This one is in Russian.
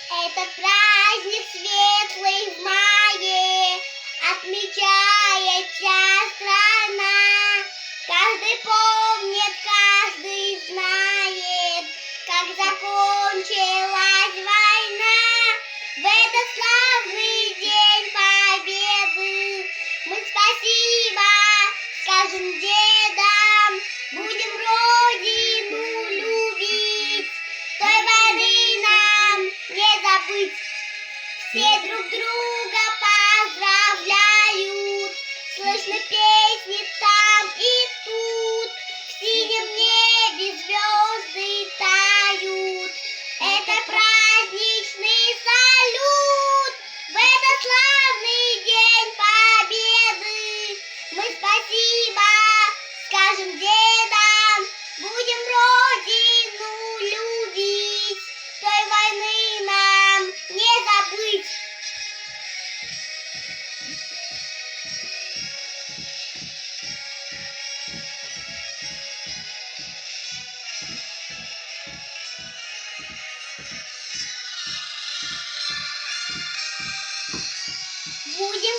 Этот праздник светлый в мае отмечает вся страна. Каждый помнит, каждый знает, как закончилась война. В этот славный день победы мы спасибо скажем дедам, будем родину любить, той войны нам не забыть. Все друг друга поздравляют, слышны песни там и тут, в синем небе звезды тают. Это праздничный салют. В этот славный день победы мы спасибо скажем дедам, будем родину любить, той войны нам не забыть. Будем